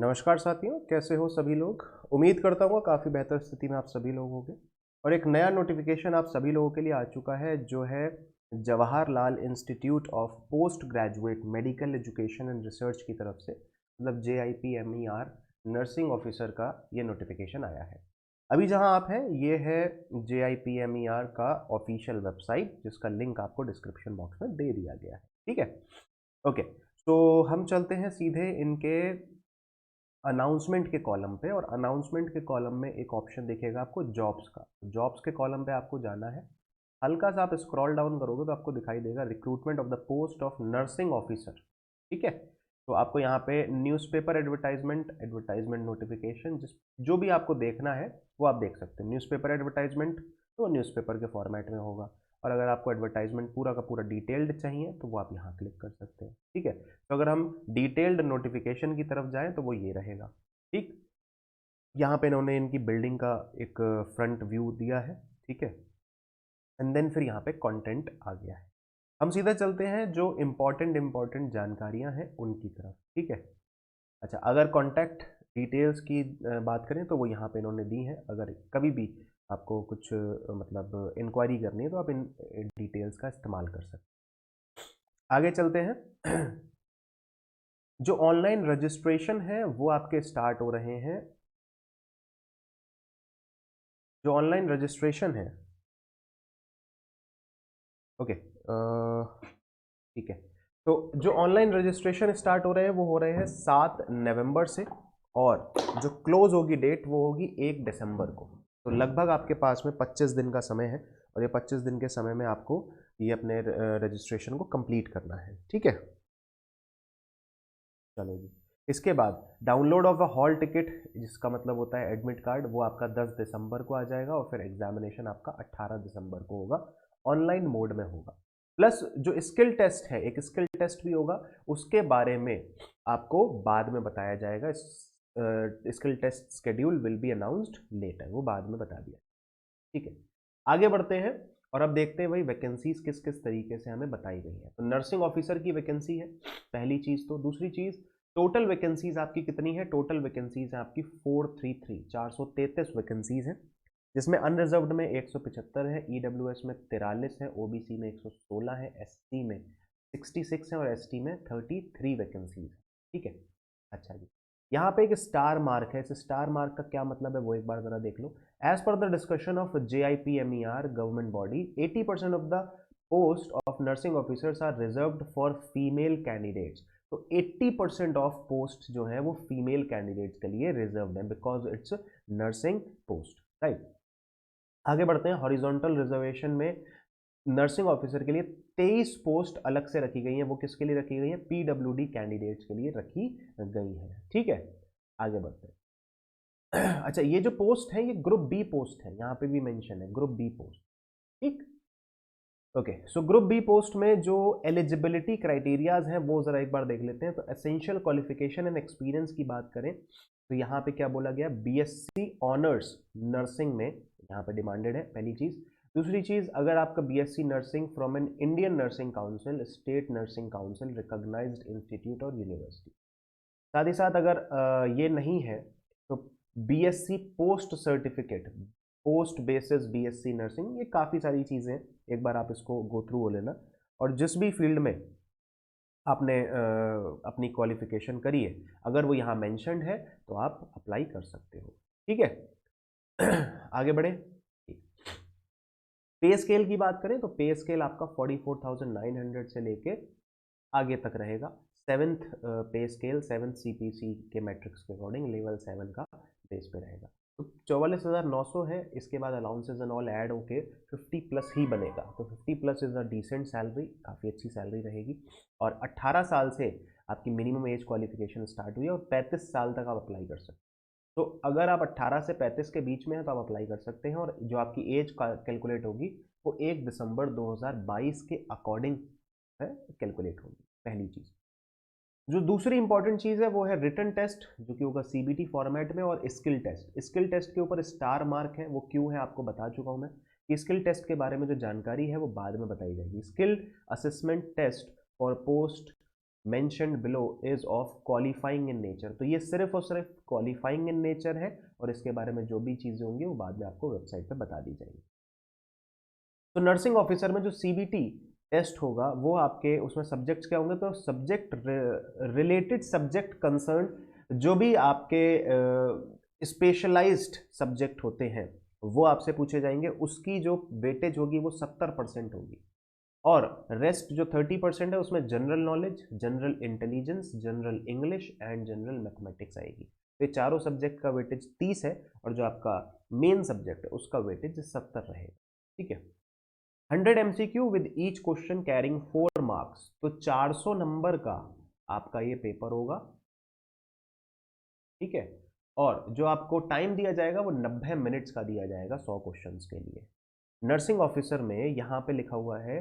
नमस्कार साथियों, कैसे हो सभी लोग। उम्मीद करता हूँ काफ़ी बेहतर स्थिति में आप सभी लोग होंगे। और एक नया नोटिफिकेशन आप सभी लोगों के लिए आ चुका है, जो है Jawaharlal institute of post graduate medical education and research की तरफ से, मतलब JIPMER नर्सिंग ऑफिसर का ये नोटिफिकेशन आया है। अभी जहाँ आप हैं ये है JIPMER का ऑफिशियल वेबसाइट, जिसका लिंक आपको डिस्क्रिप्शन बॉक्स में दे दिया गया है। ठीक है, ओके। तो हम चलते हैं सीधे इनके अनाउंसमेंट के कॉलम पे, और अनाउंसमेंट के कॉलम में एक ऑप्शन दिखेगा आपको जॉब्स का। जॉब्स के कॉलम पे आपको जाना है। हल्का सा आप स्क्रॉल डाउन करोगे तो आपको दिखाई देगा recruitment of the post of nursing officer. ठीक है, तो आपको यहाँ पे न्यूज़पेपर एडवर्टाइजमेंट, एडवर्टाइजमेंट नोटिफिकेशन, जो भी आपको देखना है वो आप देख सकते हैं। न्यूज़पेपर एडवर्टाइजमेंट तो न्यूज़पेपर के फॉर्मेट में होगा, और अगर आपको एडवर्टाइजमेंट पूरा का पूरा डिटेल्ड चाहिए तो वो आप यहाँ क्लिक कर सकते हैं। ठीक है, तो अगर हम डिटेल्ड नोटिफिकेशन की तरफ जाएं तो वो ये रहेगा। ठीक, यहाँ पे इन्होंने इनकी बिल्डिंग का एक फ्रंट व्यू दिया है। ठीक है, एंड देन फिर यहाँ पे कंटेंट आ गया है। हम सीधा चलते हैं जो इम्पोर्टेंट जानकारियाँ हैं उनकी तरफ। ठीक है, अच्छा, अगर कॉन्टैक्ट डिटेल्स की बात करें तो वो यहाँ पे इन्होंने दी है। अगर कभी भी आपको कुछ मतलब इंक्वायरी करनी है तो आप इन डिटेल्स का इस्तेमाल कर सकते हैं। आगे चलते हैं। जो ऑनलाइन रजिस्ट्रेशन है वो आपके स्टार्ट हो रहे हैं। जो ऑनलाइन रजिस्ट्रेशन है, ओके, ठीक है, तो जो ऑनलाइन रजिस्ट्रेशन स्टार्ट हो रहे हैं वो हो रहे हैं 7 नवंबर से, और जो क्लोज होगी डेट वो होगी 1 दिसंबर को। तो लगभग आपके पास में 25 दिन का समय है, और ये 25 दिन के समय में आपको ये अपने रजिस्ट्रेशन को कंप्लीट करना है। ठीक है, चलो जी। इसके बाद download of a hall ticket, जिसका मतलब होता है एडमिट कार्ड, वो आपका 10 दिसंबर को आ जाएगा, और फिर एग्जामिनेशन आपका 18 दिसंबर को होगा, ऑनलाइन मोड में होगा। प्लस जो स्किल टेस्ट है, एक स्किल टेस्ट भी होगा, उसके बारे में आपको बाद में बताया जाएगा। Skill test schedule will be announced later, वो बाद में बता दिया। ठीक है, आगे बढ़ते हैं और अब देखते हैं भाई वैकेंसीज किस किस तरीके से हमें बताई गई है। तो नर्सिंग ऑफिसर की वैकेंसी है पहली चीज। तो दूसरी चीज, टोटल वैकेंसीज आपकी कितनी है? टोटल वैकेंसीज है आपकी 433, 433 वैकेंसीज हैं, जिसमें अनरिजर्व्ड में 175 है, EWS में 43 है, OBC में 116 है, SC में 66 है, और ST में 33 वैकेंसीज है। ठीक है, अच्छा जी। यहाँ पे एक स्टार मार्क है। इस स्टार मार्क का क्या मतलब है वो एक बार जरा देख लो। As per the discussion of JIPMER government body, 80% of the post of nursing officers are reserved for female candidates. तो 80% ऑफ पोस्ट जो है वो फीमेल कैंडिडेट्स के लिए रिजर्व्ड है, because it's nursing post, right. आगे बढ़ते हैं। हॉरिजॉन्टल रिजर्वेशन में नर्सिंग ऑफिसर के लिए 23 पोस्ट अलग से रखी गई हैं। वो किसके लिए रखी गई है? PWD कैंडिडेट्स के लिए रखी गई है। ठीक है, आगे बढ़ते हैं। अच्छा, ये जो पोस्ट है ये ग्रुप बी पोस्ट है, यहाँ पे भी मेंशन है ग्रुप बी पोस्ट। ठीक, okay. So group B post में जो एलिजिबिलिटी क्राइटेरियाज हैं वो जरा एक बार देख लेते हैं। तो एसेंशियल क्वालिफिकेशन एंड एक्सपीरियंस की बात करें तो यहाँ पे क्या बोला गया? BSc ऑनर्स नर्सिंग में यहाँ पे डिमांडेड है, पहली चीज। दूसरी चीज, अगर आपका BSc nursing from an Indian nursing council, state nursing council, recognised institute और यूनिवर्सिटी। साथ ही साथ अगर ये नहीं है तो BSc post certificate, post basis BSc nursing, ये काफ़ी सारी चीज़ें हैं, एक बार आप इसको गो थ्रू हो लेना। और जिस भी फील्ड में आपने अपनी क्वालिफिकेशन करी है, अगर वो यहाँ मेंशन्ड है तो आप अप्लाई कर सकते हो। ठीक है, आगे बढ़े। पे स्केल की बात करें तो पे स्केल आपका 44,900 से लेके आगे तक रहेगा। सेवन्थ पे स्केल 7th CPC के मैट्रिक्स के अकॉर्डिंग लेवल 7 का बेस पे रहेगा। तो 44,900 है। इसके बाद अलाउंसेज एंड ऑल ऐड होके 50 प्लस ही बनेगा। तो 50 plus is a decent salary, काफ़ी अच्छी सैलरी रहेगी। और 18 साल से आपकी मिनिमम एज क्वालिफिकेशन स्टार्ट हुई है, और 35 साल तक आप अप्लाई कर सकते हैं। तो अगर आप 18 से 35 के बीच में हैं तो आप अप्लाई कर सकते हैं, और जो आपकी एज कैलकुलेट होगी वो 1 दिसंबर 2022 के अकॉर्डिंग है कैलकुलेट होगी, पहली चीज़। जो दूसरी इंपॉर्टेंट चीज़ है वो है रिटन टेस्ट, जो कि होगा CBT फॉर्मेट में, और स्किल टेस्ट। स्किल टेस्ट के ऊपर स्टार मार्क है, वो क्यों है आपको बता चुका हूँ मैं। कि स्किल टेस्ट के बारे में जो जानकारी है वो बाद में बताई जाएगी। Skill assessment test for post mentioned below is of qualifying in nature। तो ये सिर्फ और सिर्फ क्वालिफाइंग इन नेचर है और इसके बारे में जो भी चीज़ें होंगी वो बाद में आपको वेबसाइट पे बता दी जाएंगी। तो नर्सिंग ऑफिसर में जो सीबीटी टेस्ट होगा वो आपके उसमें सब्जेक्ट्स क्या होंगे, तो सब्जेक्ट रिलेटेड सब्जेक्ट कंसर्न जो भी आपके स्पेशलाइज्ड सब्जेक्ट होते हैं वो आपसे पूछे जाएंगे, उसकी जो वेटेज होगी वो 70% होगी और रेस्ट जो 30% है उसमें general knowledge, general intelligence, general English and general mathematics आएगी। तो ये चारों सब्जेक्ट का वेटेज 30 है और जो आपका मेन सब्जेक्ट है उसका वेटेज 70 रहेगा। ठीक है, 100 MCQ with each question carrying 4 marks. तो 400 नंबर का आपका ये पेपर होगा। ठीक है, और जो आपको टाइम दिया जाएगा वो 90 मिनट्स का दिया जाएगा 100 क्वेश्चंस के लिए। नर्सिंग ऑफिसर में यहाँ पे लिखा हुआ है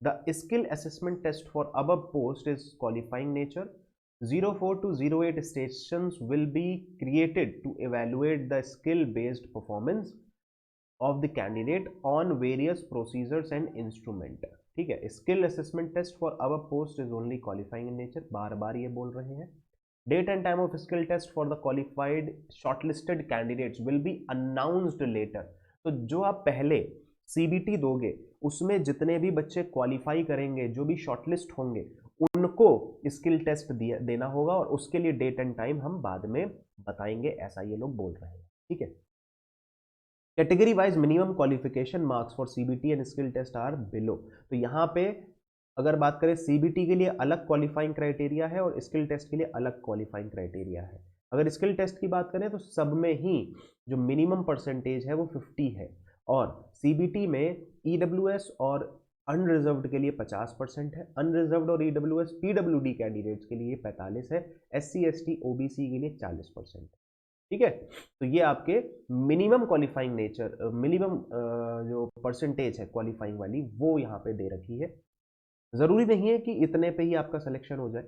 the skill assessment test for above post is qualifying nature. 04 to 08 stations will be created to evaluate the skill based performance of the candidate on various procedures and instrument। ठीक है, skill assessment test for our post is only qualifying in nature, बार बार ये बोल रहे हैं। Date and time of skill test for the qualified shortlisted candidates will be announced later. तो जो आप पहले सीबीटी दोगे उसमें जितने भी बच्चे क्वालिफाई करेंगे, जो भी शॉर्टलिस्ट होंगे, उनको स्किल टेस्ट देना होगा और उसके लिए डेट एंड टाइम हम बाद में बताएंगे, ऐसा ये लोग बोल रहे हैं। ठीक है, category wise minimum qualification marks for CBT and skill test are below. तो यहाँ पे अगर बात करें सीबीटी के लिए अलग क्वालिफाइंग क्राइटेरिया है और स्किल टेस्ट के लिए अलग क्वालिफाइंग क्राइटेरिया है। अगर स्किल टेस्ट की बात करें तो सब में ही जो मिनिमम परसेंटेज है वो 50 है और सीबीटी में ईडब्ल्यूएस और अनरिजर्व्ड के लिए 50% है, अनरिजर्व्ड और ईडब्ल्यूएस पीडब्ल्यूडी कैंडिडेट्स के लिए 45 है, एससी एसटी ओबीसी के लिए 40%। ठीक है, तो ये आपके मिनिमम क्वालिफाइंग नेचर, मिनिमम जो परसेंटेज है क्वालिफाइंग वाली वो यहाँ पे दे रखी है। जरूरी नहीं है कि इतने पे ही आपका सिलेक्शन हो जाए,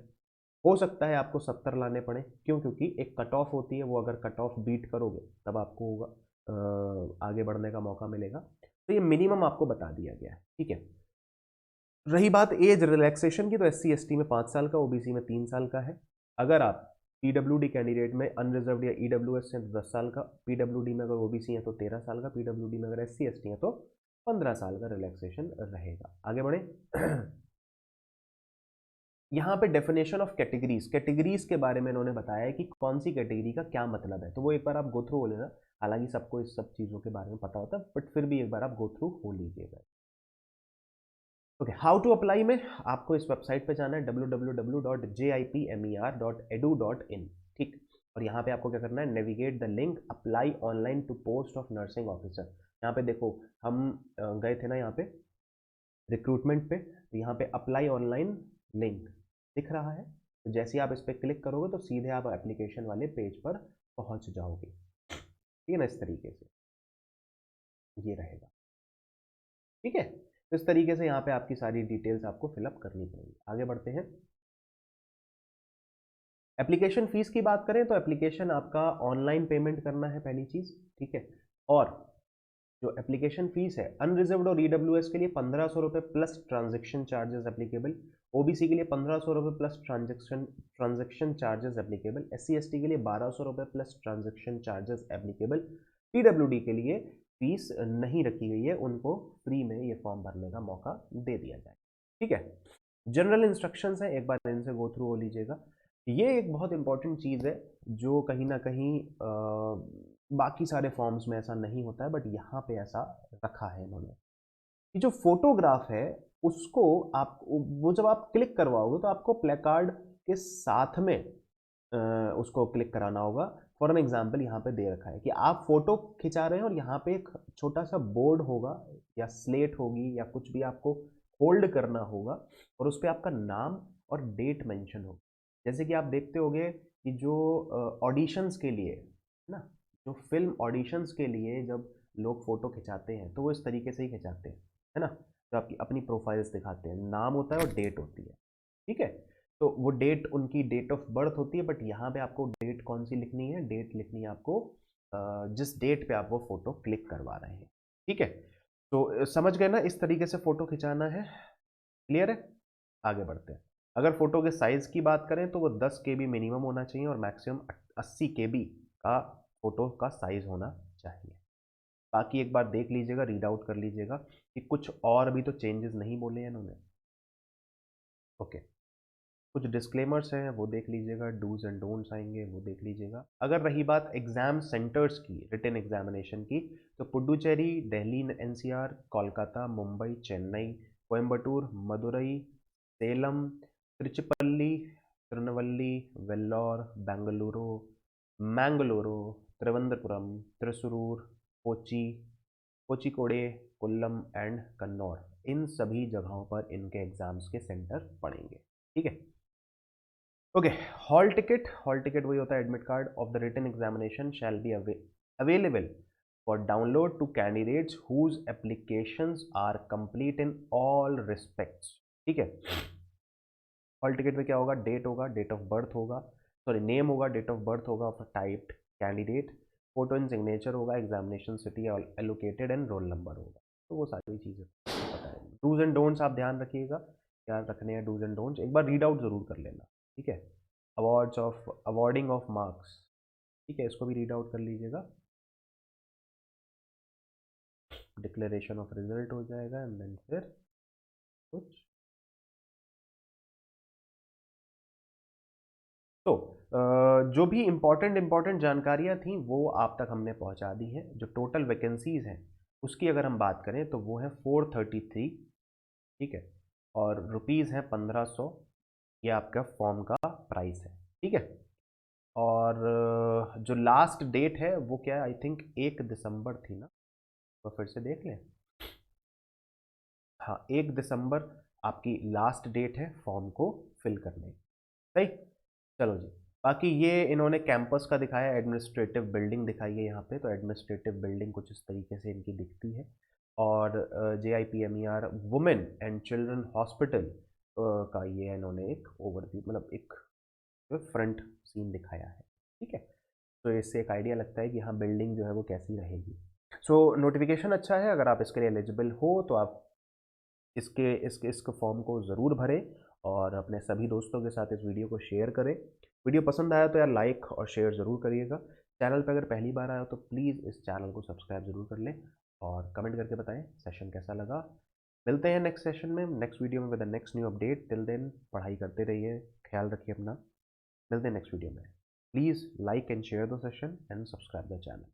हो सकता है आपको 70 लाने पड़े। क्यों? क्योंकि एक कट ऑफ होती है, वो अगर कट ऑफ बीट करोगे तब आपको होगा आगे बढ़ने का मौका मिलेगा। तो ये मिनिमम आपको बता दिया गया है। ठीक है, रही बात एज रिलैक्सेशन की, तो एससी एसटी में 5 साल का, ओबीसी में 3 साल का है। अगर आप पीडब्ल्यूडी कैंडिडेट में अनरिजर्व्ड या ईडब्ल्यूएस है तो 10 साल का, पीडब्ल्यूडी में अगर ओबीसी है तो 13 साल का, पीडब्ल्यूडी में अगर एससी एसटी है तो 15 साल का रिलैक्सेशन रहेगा। आगे बढ़े यहाँ पे डेफिनेशन ऑफ कैटेगरीज, कैटेगरीज के बारे में इन्होंने बताया है कि कौन सी कैटेगरी का क्या मतलब है, तो वो एक बार आप गो थ्रू हो लेना। हालांकि सबको इस सब चीज़ों के बारे में पता होता है बट फिर भी एक बार आप गो थ्रू हो लीजिएगा। ओके, हाउ टू अप्लाई में आपको इस वेबसाइट पे जाना है www.jipmer.edu.in। ठीक, और यहाँ पे आपको क्या करना है, navigate the link apply online to post of nursing officer. यहाँ पे देखो हम गए थे ना यहाँ पे रिक्रूटमेंट पे, तो यहाँ पे अप्लाई ऑनलाइन लिंक दिख रहा है। तो जैसे ही आप इस पर क्लिक करोगे तो सीधे आप एप्लीकेशन वाले पेज पर पहुँच जाओगे। ठीक है ना, इस तरीके से ये रहेगा। ठीक है, तो इस तरीके से यहाँ पे आपकी सारी डिटेल्स आपको फिलअप करनी पड़ेगी। आगे बढ़ते हैं। एप्लीकेशन फीस की बात करें तो एप्लीकेशन आपका ऑनलाइन पेमेंट करना है पहली चीज। ठीक है, और जो एप्लीकेशन फीस है अनरिजर्व्ड और ईडब्ल्यूएस के लिए 1500 रुपये plus transaction charges applicable, OBC के लिए 1500 रुपये plus transaction charges applicable, SC ST के लिए 1200 रुपये plus transaction charges applicable, PWD के लिए फीस नहीं रखी गई है, उनको फ्री में ये फॉर्म भरने का मौका दे दिया जाए। ठीक है, जनरल इंस्ट्रक्शंस है, एक बार इनसे गो थ्रू हो लीजिएगा। ये एक बहुत इंपॉर्टेंट चीज़ है जो कहीं ना कहीं बाकी सारे फॉर्म्स में ऐसा नहीं होता है बट यहाँ पे ऐसा रखा है इन्होंने। ये जो फोटोग्राफ है उसको आप वो जब आप क्लिक करवाओगे तो आपको प्लेकार्ड के साथ में उसको क्लिक कराना होगा। फॉर एन एग्जाम्पल यहाँ पे दे रखा है कि आप फोटो खिंचा रहे हैं और यहाँ पे एक छोटा सा बोर्ड होगा या स्लेट होगी या कुछ भी आपको होल्ड करना होगा और उस पर आपका नाम और डेट मेंशन होगा। जैसे कि आप देखते होंगे कि जो ऑडिशंस के लिए ना, जो फिल्म ऑडिशंस के लिए जब लोग फोटो खिंचाते हैं तो वो इस तरीके से ही खिंचाते हैं, है ना। तो आपकी अपनी प्रोफाइल्स दिखाते हैं, नाम होता है और डेट होती है। ठीक है, तो वो डेट उनकी डेट ऑफ बर्थ होती है बट यहाँ पे आपको डेट कौन सी लिखनी है, डेट लिखनी है आपको जिस डेट पे आप वो फोटो क्लिक करवा रहे हैं। ठीक है, तो समझ गए ना, इस तरीके से फोटो खिंचाना है। क्लियर है, आगे बढ़ते हैं। अगर फ़ोटो के साइज़ की बात करें तो वो 10 KB मिनिमम होना चाहिए और मैक्सिमम 80 KB का फ़ोटो का साइज़ होना चाहिए। बाकी एक बार देख लीजिएगा, रीड आउट कर लीजिएगा कि कुछ और भी तो चेंजेस नहीं बोले हैं इन्होंने। ओके, कुछ डिस्क्लेमर्स हैं वो देख लीजिएगा, डूज एंड डोंट्स आएंगे वो देख लीजिएगा। अगर रही बात एग्जाम सेंटर्स की, रिटन एग्जामिनेशन की, तो पुडुचेरी, दिल्ली NCR, कोलकाता, मुंबई, चेन्नई, कोयम्बटूर, मदुरई, सेलम, तिरुचिपल्ली, तिरुनवल्ली, वेल्लोर, बेंगलुरु, मैंगलोरो, त्रिवंद्रपुरम, त्रिसुरूर, कोची, कोचिकोडे, कोल्लम एंड कन्नौर, इन सभी जगहों पर इनके एग्जाम्स के सेंटर पड़ेंगे। ठीक है, ओके। हॉल टिकट वही होता है admit card of the written examination shall be available for download to candidates whose applications are complete in all respects. ठीक है, हॉल टिकट में क्या होगा, डेट होगा, डेट ऑफ बर्थ होगा, सॉरी नेम होगा, डेट ऑफ बर्थ होगा of typed candidate, photo and signature होगा, examination city allocated and roll number होगा। तो वो सारी चीज़ें पता है। डूज एंड डोंट्स आप ध्यान रखिएगा, क्या रखने हैं डूज एंड डोंट्स, एक बार रीड आउट जरूर कर लेना। ठीक है, अवॉर्डिंग ऑफ मार्क्स, ठीक है, इसको भी रीड आउट कर लीजिएगा। डिक्लेरेशन ऑफ रिजल्ट हो जाएगा एंड देन फिर कुछ तो जो भी इम्पोर्टेंट जानकारियाँ थी वो आप तक हमने पहुंचा दी हैं। जो टोटल वैकेंसीज हैं उसकी अगर हम बात करें तो वो है 433। ठीक है, और रुपीज़ हैं 1500, ये आपका फॉर्म का प्राइस है। ठीक है, और जो लास्ट डेट है वो क्या है, आई थिंक 1 दिसंबर थी ना, तो फिर से देख लें। हाँ, 1 दिसंबर आपकी लास्ट डेट है फॉर्म को फिल करने की। सही, चलो जी। बाकी ये इन्होंने कैंपस का दिखाया, एडमिनिस्ट्रेटिव बिल्डिंग दिखाई है यहाँ पे, तो एडमिनिस्ट्रेटिव बिल्डिंग कुछ इस तरीके से इनकी दिखती है। और JIPMER women and children hospital का ये इन्होंने एक ओवरव्यू, मतलब एक फ्रंट सीन दिखाया है। ठीक है, तो इससे एक आइडिया लगता है कि हाँ बिल्डिंग जो है वो कैसी रहेगी। सो नोटिफिकेशन अच्छा है, अगर आप इसके लिए एलिजिबल हो तो आप इसके फॉर्म को ज़रूर भरें और अपने सभी दोस्तों के साथ इस वीडियो को शेयर करें। वीडियो पसंद आया तो यार लाइक और शेयर ज़रूर करिएगा। चैनल पर अगर पहली बार आया हो तो प्लीज़ इस चैनल को सब्सक्राइब ज़रूर कर लें और कमेंट करके बताएं सेशन कैसा लगा। मिलते हैं नेक्स्ट सेशन में, नेक्स्ट वीडियो में with the next new update. Till then पढ़ाई करते रहिए, ख्याल रखिए अपना। मिलते हैं नेक्स्ट वीडियो में। Please like and share the session and subscribe the channel.